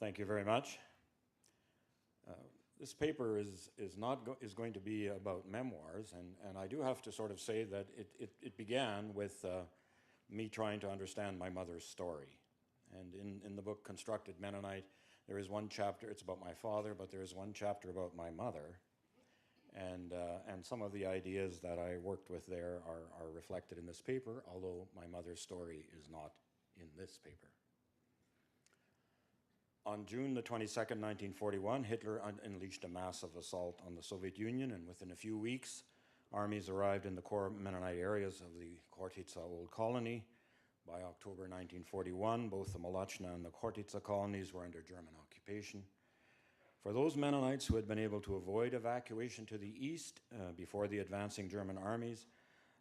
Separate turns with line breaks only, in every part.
Thank you very much. This paper is going to be about memoirs, and I do have to sort of say that it began with me trying to understand my mother's story. And in the book Constructed Mennonite, there is one chapter, it's about my father, but there is one chapter about my mother. And some of the ideas that I worked with there are reflected in this paper, although my mother's story is not in this paper. On June the 22nd, 1941, Hitler unleashed a massive assault on the Soviet Union, and within a few weeks, armies arrived in the core Mennonite areas of the Chortitza Old Colony. By October 1941, both the Molotchna and the Chortitza colonies were under German occupation. For those Mennonites who had been able to avoid evacuation to the east before the advancing German armies,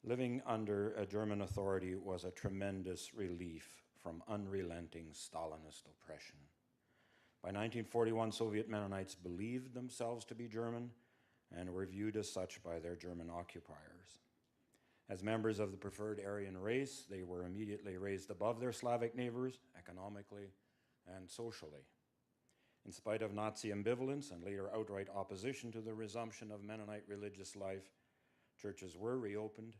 living under a German authority was a tremendous relief from unrelenting Stalinist oppression. By 1941, Soviet Mennonites believed themselves to be German and were viewed as such by their German occupiers. As members of the preferred Aryan race, they were immediately raised above their Slavic neighbors, economically and socially. In spite of Nazi ambivalence and later outright opposition to the resumption of Mennonite religious life, churches were reopened,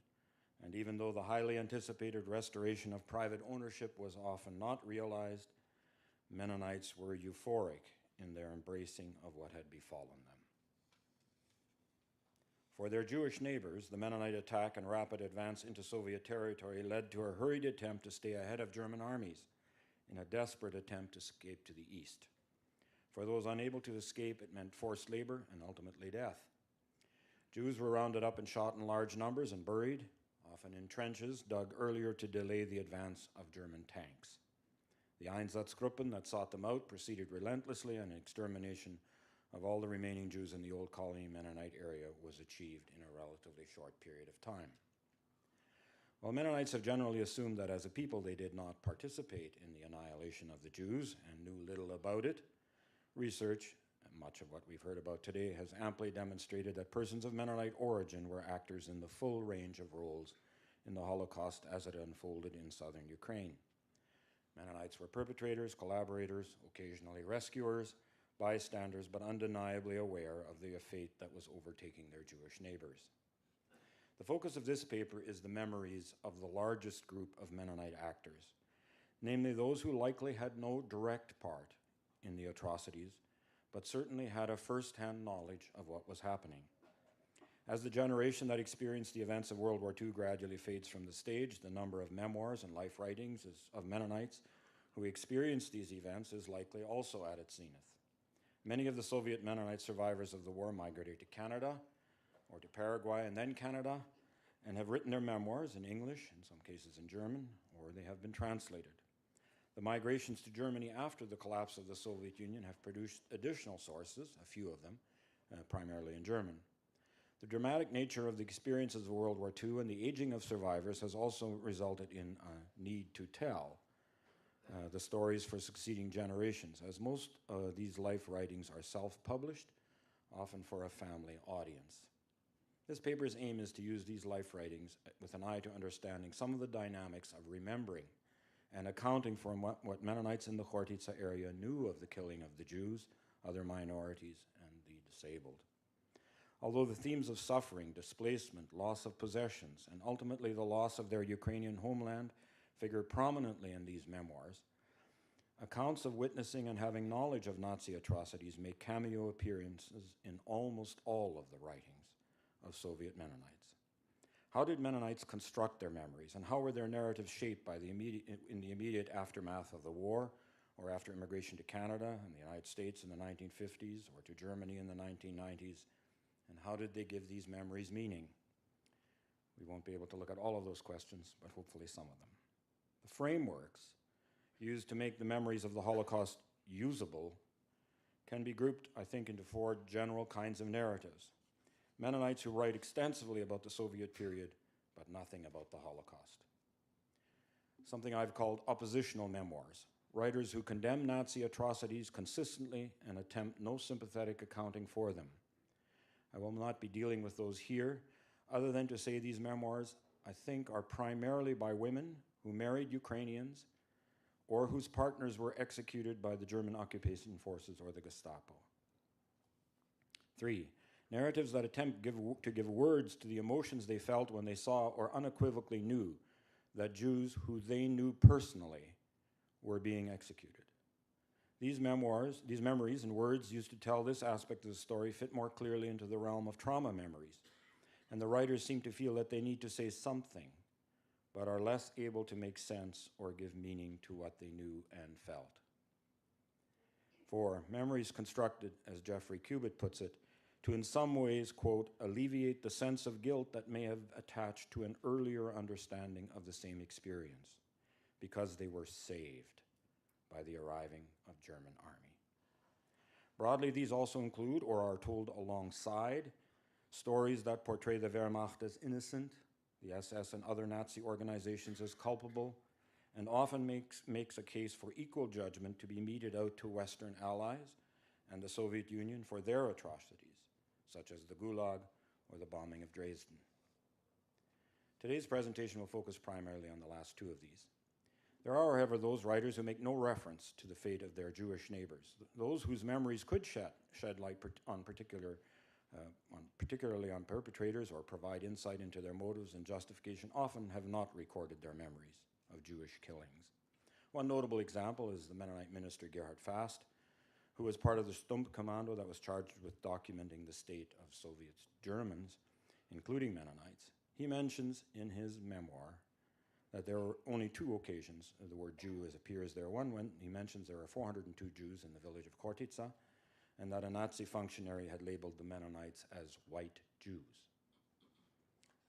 and even though the highly anticipated restoration of private ownership was often not realized, Mennonites were euphoric in their embracing of what had befallen them. For their Jewish neighbors, the Mennonite attack and rapid advance into Soviet territory led to a hurried attempt to stay ahead of German armies in a desperate attempt to escape to the east. For those unable to escape, it meant forced labor and ultimately death. Jews were rounded up and shot in large numbers and buried, often in trenches dug earlier to delay the advance of German tanks. The Einsatzgruppen that sought them out proceeded relentlessly, and extermination of all the remaining Jews in the Old Colony Mennonite area was achieved in a relatively short period of time. While Mennonites have generally assumed that as a people they did not participate in the annihilation of the Jews and knew little about it, research, and much of what we've heard about today, has amply demonstrated that persons of Mennonite origin were actors in the full range of roles in the Holocaust as it unfolded in southern Ukraine. Mennonites were perpetrators, collaborators, occasionally rescuers, bystanders, but undeniably aware of the fate that was overtaking their Jewish neighbors. The focus of this paper is the memories of the largest group of Mennonite actors, namely those who likely had no direct part in the atrocities, but certainly had a first-hand knowledge of what was happening. As the generation that experienced the events of World War II gradually fades from the stage, the number of memoirs and life writings of Mennonites who experienced these events is likely also at its zenith. Many of the Soviet Mennonite survivors of the war migrated to Canada or to Paraguay and then Canada and have written their memoirs in English, in some cases in German, or they have been translated. The migrations to Germany after the collapse of the Soviet Union have produced additional sources, a few of them, primarily in German. The dramatic nature of the experiences of World War II and the aging of survivors has also resulted in a need to tell the stories for succeeding generations, as most of these life writings are self-published, often for a family audience. This paper's aim is to use these life writings with an eye to understanding some of the dynamics of remembering and accounting for what Mennonites in the Chortitza area knew of the killing of the Jews, other minorities, and the disabled. Although the themes of suffering, displacement, loss of possessions, and ultimately the loss of their Ukrainian homeland figure prominently in these memoirs, accounts of witnessing and having knowledge of Nazi atrocities make cameo appearances in almost all of the writings of Soviet Mennonites. How did Mennonites construct their memories, and how were their narratives shaped by in the immediate aftermath of the war, or after immigration to Canada and the United States in the 1950s, or to Germany in the 1990s, and how did they give these memories meaning? We won't be able to look at all of those questions, but hopefully some of them. The frameworks used to make the memories of the Holocaust usable can be grouped, I think, into four general kinds of narratives. Mennonites who write extensively about the Soviet period, but nothing about the Holocaust. Something I've called oppositional memoirs, writers who condemn Nazi atrocities consistently and attempt no sympathetic accounting for them. I will not be dealing with those here, other than to say these memoirs, I think, are primarily by women who married Ukrainians or whose partners were executed by the German occupation forces or the Gestapo. 3. Narratives that attempt to give words to the emotions they felt when they saw or unequivocally knew that Jews who they knew personally were being executed. These memories and words used to tell this aspect of the story fit more clearly into the realm of trauma memories, and the writers seem to feel that they need to say something, but are less able to make sense or give meaning to what they knew and felt. 4. Memories constructed, as Jeffrey Cubitt puts it, to in some ways, quote, alleviate the sense of guilt that may have attached to an earlier understanding of the same experience, because they were saved by the arriving of German army. Broadly, these also include, or are told alongside, stories that portray the Wehrmacht as innocent, the SS and other Nazi organizations as culpable, and often makes a case for equal judgment to be meted out to Western allies and the Soviet Union for their atrocities, such as the Gulag or the bombing of Dresden. Today's presentation will focus primarily on the last two of these. There are, however, those writers who make no reference to the fate of their Jewish neighbors, those whose memories could shed light on particularly on perpetrators or provide insight into their motives and justification, often have not recorded their memories of Jewish killings. One notable example is the Mennonite minister Gerhard Fast, who was part of the Stump Commando that was charged with documenting the state of Soviet Germans, including Mennonites. He mentions in his memoir that there were only two occasions the word Jew appears there. One when he mentions there are 402 Jews in the village of Kortica, and that a Nazi functionary had labeled the Mennonites as white Jews.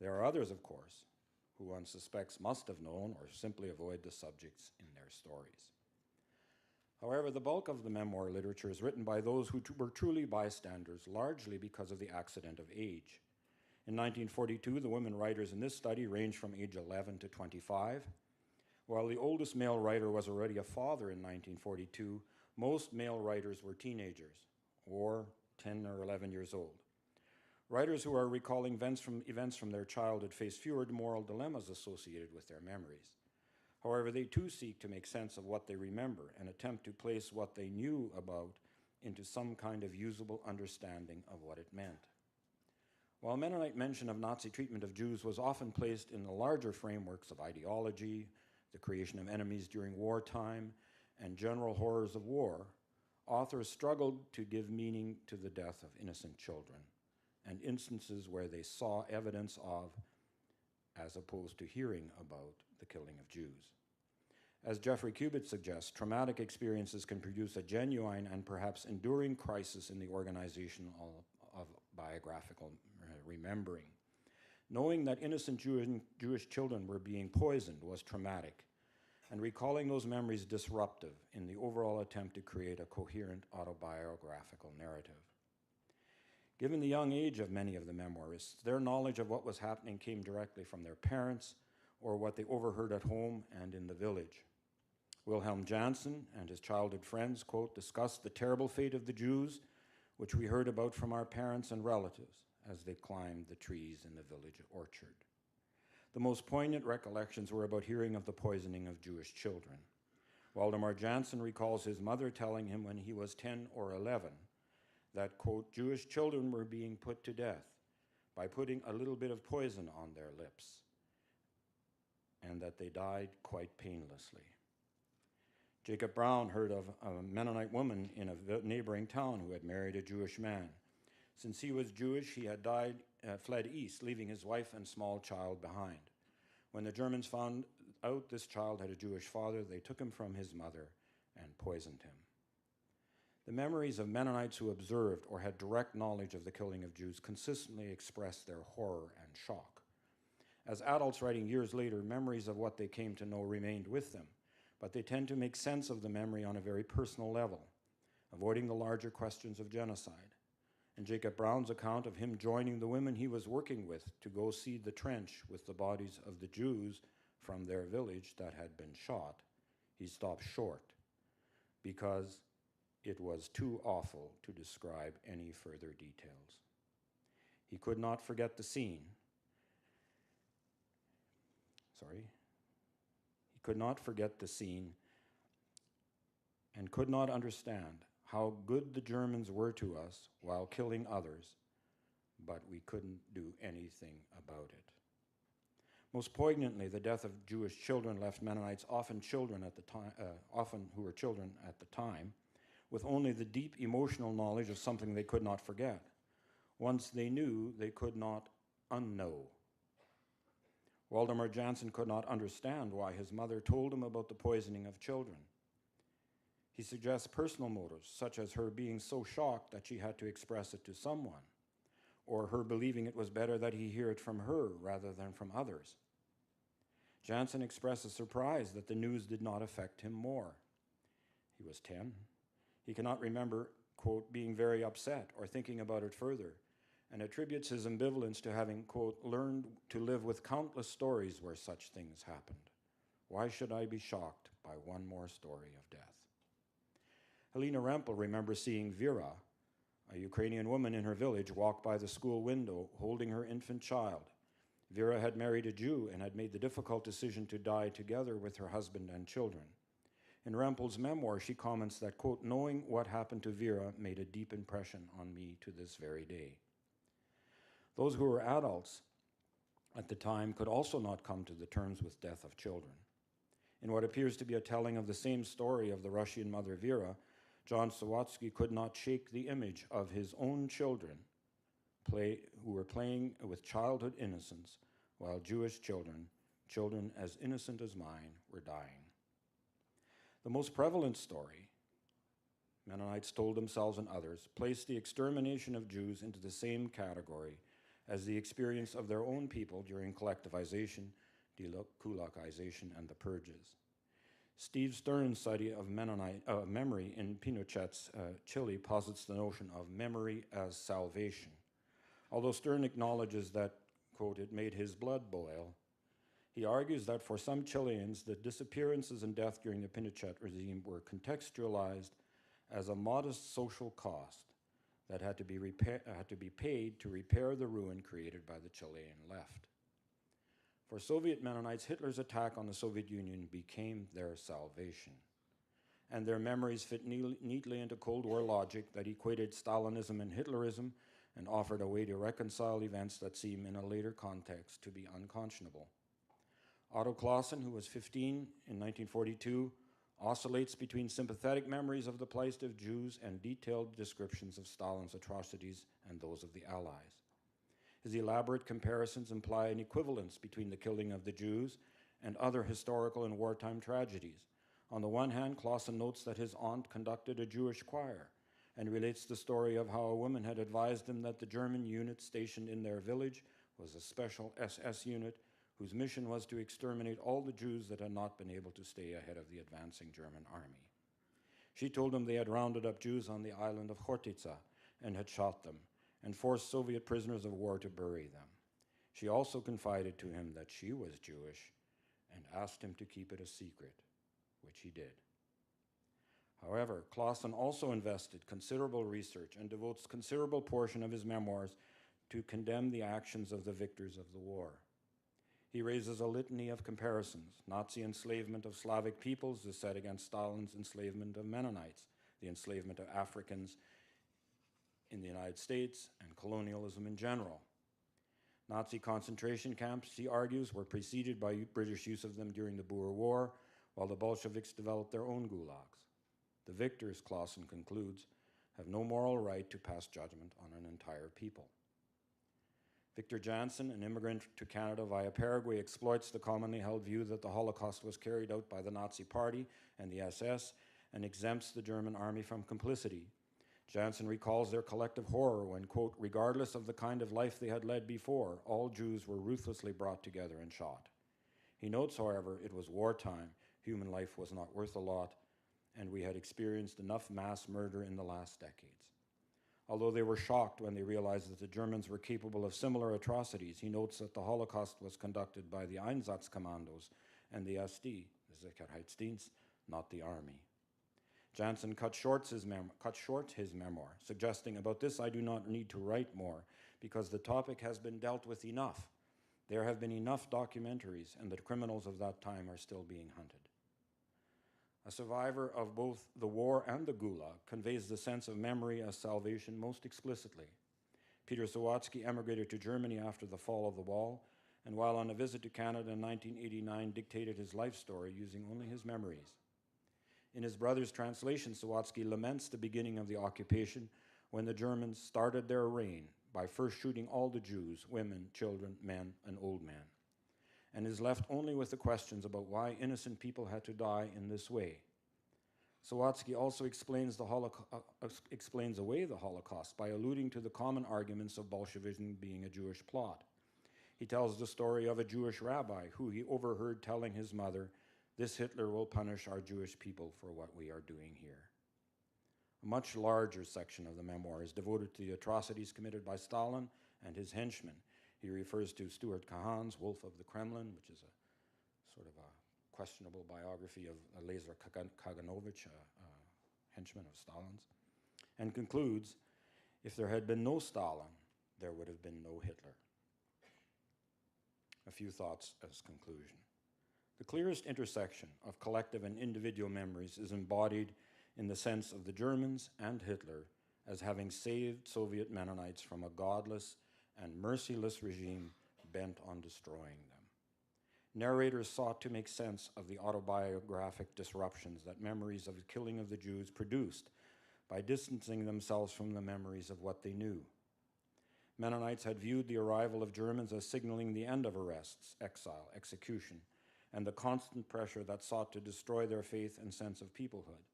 There are others, of course, who one suspects must have known or simply avoid the subjects in their stories. However, the bulk of the memoir literature is written by those who were truly bystanders, largely because of the accident of age. In 1942, the women writers in this study ranged from age 11 to 25. While the oldest male writer was already a father in 1942, most male writers were teenagers, or 10 or 11 years old. Writers who are recalling events from their childhood face fewer moral dilemmas associated with their memories. However, they too seek to make sense of what they remember and attempt to place what they knew about into some kind of usable understanding of what it meant. While Mennonite mention of Nazi treatment of Jews was often placed in the larger frameworks of ideology, the creation of enemies during wartime, and general horrors of war, authors struggled to give meaning to the death of innocent children and instances where they saw evidence of, as opposed to hearing about, the killing of Jews. As Jeffrey Cubitt suggests, traumatic experiences can produce a genuine and perhaps enduring crisis in the organization of biographical remembering. Knowing that innocent Jewish children were being poisoned was traumatic, and recalling those memories disruptive in the overall attempt to create a coherent autobiographical narrative. Given the young age of many of the memoirists, their knowledge of what was happening came directly from their parents or what they overheard at home and in the village. Wilhelm Jansen and his childhood friends, quote, discussed the terrible fate of the Jews, which we heard about from our parents and relatives as they climbed the trees in the village orchard. The most poignant recollections were about hearing of the poisoning of Jewish children. Waldemar Jansen recalls his mother telling him when he was 10 or 11 that, quote, Jewish children were being put to death by putting a little bit of poison on their lips, and that they died quite painlessly. Jacob Brown heard of a Mennonite woman in a neighboring town who had married a Jewish man. Since he was Jewish, he had fled east, leaving his wife and small child behind. When the Germans found out this child had a Jewish father, they took him from his mother and poisoned him. The memories of Mennonites who observed or had direct knowledge of the killing of Jews consistently expressed their horror and shock. As adults writing years later, memories of what they came to know remained with them, but they tend to make sense of the memory on a very personal level, avoiding the larger questions of genocide. And Jacob Brown's account of him joining the women he was working with to go see the trench with the bodies of the Jews from their village that had been shot, he stopped short because it was too awful to describe any further details. He could not forget the scene. He could not forget the scene and could not understand how good the Germans were to us while killing others, but we couldn't do anything about it. Most poignantly, the death of Jewish children left Mennonites, often who were children at the time, with only the deep emotional knowledge of something they could not forget. Once they knew, they could not unknow. Waldemar Jansen could not understand why his mother told him about the poisoning of children. He suggests personal motives, such as her being so shocked that she had to express it to someone, or her believing it was better that he hear it from her rather than from others. Jansen expresses surprise that the news did not affect him more. He was 10. He cannot remember, quote, being very upset or thinking about it further, and attributes his ambivalence to having, quote, learned to live with countless stories where such things happened. Why should I be shocked by one more story of death? Helena Rempel remembers seeing Vera, a Ukrainian woman in her village, walk by the school window holding her infant child. Vera had married a Jew and had made the difficult decision to die together with her husband and children. In Rempel's memoir, she comments that, quote, knowing what happened to Vera made a deep impression on me to this very day. Those who were adults at the time could also not come to the terms with death of children. In what appears to be a telling of the same story of the Russian mother Vera, John Sawatsky could not shake the image of his own children who were playing with childhood innocence while Jewish children as innocent as mine, were dying. The most prevalent story, Mennonites told themselves and others, placed the extermination of Jews into the same category as the experience of their own people during collectivization, dekulakization, and the purges. Steve Stern's study of memory in Pinochet's Chile posits the notion of memory as salvation. Although Stern acknowledges that, quote, it made his blood boil, he argues that for some Chileans, the disappearances and death during the Pinochet regime were contextualized as a modest social cost that had to be paid to repair the ruin created by the Chilean left. For Soviet Mennonites, Hitler's attack on the Soviet Union became their salvation, and their memories fit neatly into Cold War logic that equated Stalinism and Hitlerism and offered a way to reconcile events that seem in a later context to be unconscionable. Otto Clausen, who was 15 in 1942, oscillates between sympathetic memories of the plight of Jews and detailed descriptions of Stalin's atrocities and those of the Allies. His elaborate comparisons imply an equivalence between the killing of the Jews and other historical and wartime tragedies. On the one hand, Clausen notes that his aunt conducted a Jewish choir and relates the story of how a woman had advised him that the German unit stationed in their village was a special SS unit whose mission was to exterminate all the Jews that had not been able to stay ahead of the advancing German army. She told him they had rounded up Jews on the island of Chortica and had shot them, and forced Soviet prisoners of war to bury them. She also confided to him that she was Jewish and asked him to keep it a secret, which he did. However, Clausen also invested considerable research and devotes considerable portion of his memoirs to condemn the actions of the victors of the war. He raises a litany of comparisons. Nazi enslavement of Slavic peoples is set against Stalin's enslavement of Mennonites, the enslavement of Africans in the United States, and colonialism in general. Nazi concentration camps, he argues, were preceded by British use of them during the Boer War, while the Bolsheviks developed their own gulags. The victors, Clausen concludes, have no moral right to pass judgment on an entire people. Victor Jansen, an immigrant to Canada via Paraguay, exploits the commonly held view that the Holocaust was carried out by the Nazi Party and the SS and exempts the German army from complicity. Jansen recalls their collective horror when, quote, regardless of the kind of life they had led before, all Jews were ruthlessly brought together and shot. He notes, however, it was wartime, human life was not worth a lot, and we had experienced enough mass murder in the last decades. Although they were shocked when they realized that the Germans were capable of similar atrocities, he notes that the Holocaust was conducted by the Einsatzkommandos and the SD, the Sicherheitsdienst, not the army. Jansen cut short his memoir, suggesting, about this I do not need to write more, because the topic has been dealt with enough. There have been enough documentaries, and the criminals of that time are still being hunted. A survivor of both the war and the Gulag, conveys the sense of memory as salvation most explicitly. Peter Sawatsky emigrated to Germany after the fall of the wall, and while on a visit to Canada in 1989, dictated his life story using only his memories. In his brother's translation, Sawatsky laments the beginning of the occupation when the Germans started their reign by first shooting all the Jews, women, children, men, and old men, and is left only with the questions about why innocent people had to die in this way. Sawatsky also explains away the Holocaust by alluding to the common arguments of Bolshevism being a Jewish plot. He tells the story of a Jewish rabbi who he overheard telling his mother, "This Hitler will punish our Jewish people for what we are doing here." A much larger section of the memoir is devoted to the atrocities committed by Stalin and his henchmen. He refers to Stuart Kahan's Wolf of the Kremlin, which is a sort of a questionable biography of Lazar Kaganovich, a henchman of Stalin's, and concludes, "If there had been no Stalin, there would have been no Hitler." A few thoughts as conclusion. The clearest intersection of collective and individual memories is embodied in the sense of the Germans and Hitler as having saved Soviet Mennonites from a godless and merciless regime bent on destroying them. Narrators sought to make sense of the autobiographic disruptions that memories of the killing of the Jews produced by distancing themselves from the memories of what they knew. Mennonites had viewed the arrival of Germans as signaling the end of arrests, exile, execution, and the constant pressure that sought to destroy their faith and sense of peoplehood.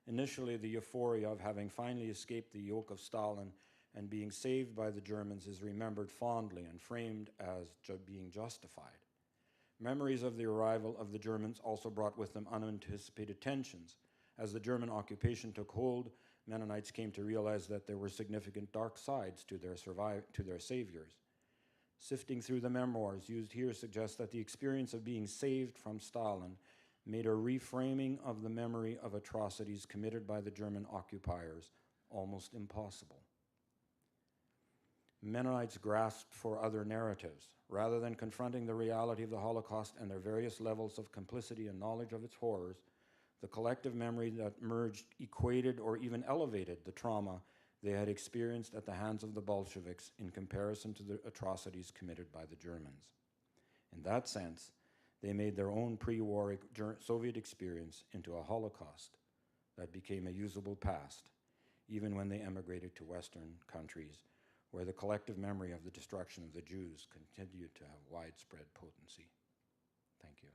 Initially, the euphoria of having finally escaped the yoke of Stalin and being saved by the Germans is remembered fondly and framed as being justified. Memories of the arrival of the Germans also brought with them unanticipated tensions. As the German occupation took hold, Mennonites came to realize that there were significant dark sides to their saviors. Sifting through the memoirs used here suggests that the experience of being saved from Stalin made a reframing of the memory of atrocities committed by the German occupiers almost impossible. Mennonites grasped for other narratives. Rather than confronting the reality of the Holocaust and their various levels of complicity and knowledge of its horrors, the collective memory that merged equated or even elevated the trauma they had experienced at the hands of the Bolsheviks in comparison to the atrocities committed by the Germans. In that sense, they made their own pre-war Soviet experience into a Holocaust that became a usable past, even when they emigrated to Western countries, where the collective memory of the destruction of the Jews continued to have widespread potency. Thank you.